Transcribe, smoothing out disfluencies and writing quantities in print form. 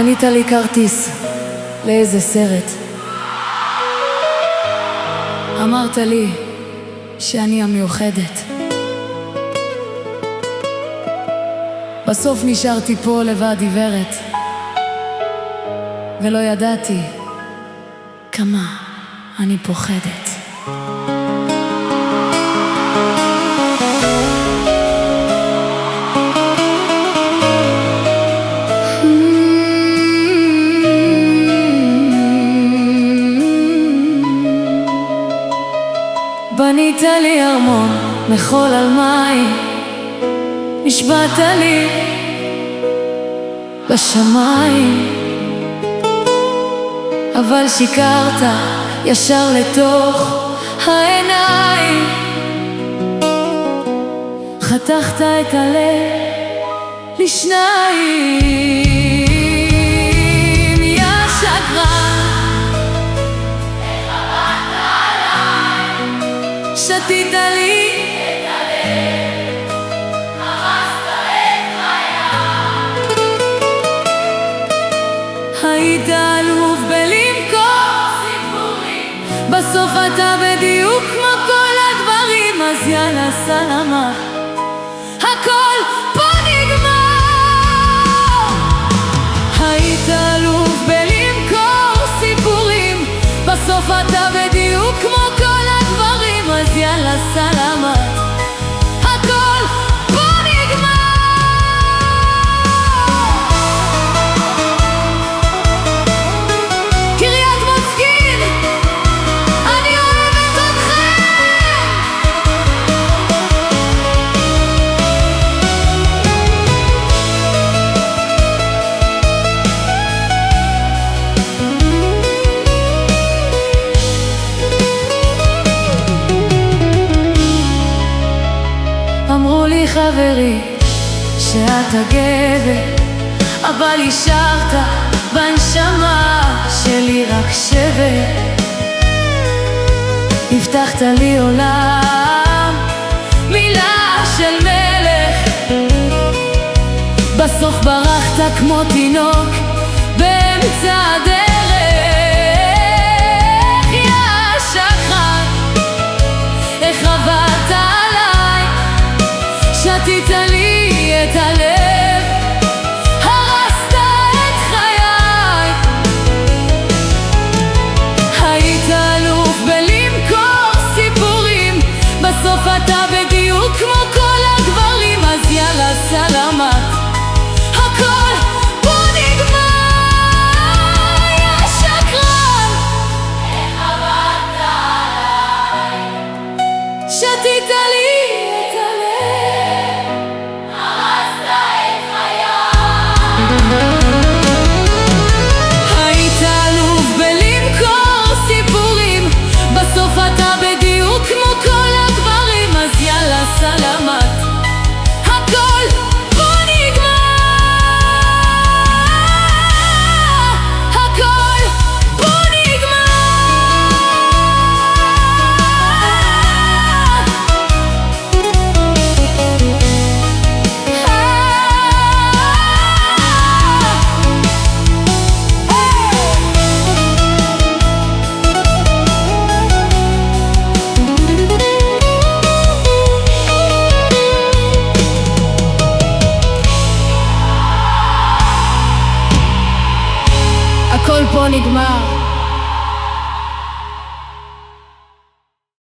קנית לי כרטיס לאיזה סרט. אמרת לי שאני המיוחדת. בסוף נשארתי פה לבד עיוורת, ולא ידעתי כמה אני פוחדת. בנית לי ארמון מחול על מים, נשבעת לי בשמיים, אבל שיקרת ישר לתוך העיניים. חתכת את הלב לשניים, יא שקרן. איך עבדת עליי, שתית לי את הלב, הרסת את חיי. היית אלוף בלמכור סיפורים, בסוף אתה בדיוק כמו כל הדברים. אז יאללה סלמה, הכל פה נגמר. היית אלוף בלמכור סיפורים, בסוף אתה בדיוק כמו כל הדברים. אז יאללה סלמה, הכל פה נגמר. קריית מוצקין, אני אוהבת אתכם. אמרו לי חברי שאת הגבר, אבל השארת בנשמה שלי רק שבר. הבטחת לי עולם, מילה של מלך, בסוף ברחת כמו תינוק באמצע הדרך. יא שקרן, איך עבדת עליי, שתית לי את הלב, הרסת את חיי. היית אלוף בלמכור סיפורים, בסוף אתה בדיוק כמו כל הגברים. אז יאללה סלמת, הכל פה נגמר. יא שקרן, איך עבדת עליי, שתית לי את הלב, הרסת את חיי. היית אלוף בלמכור סיפורים, בסוף אתה בדיוק כמו כל הגברים. אז יאללה סלמת, הכל פה נגמר. הכל פה הכל פה נגמר.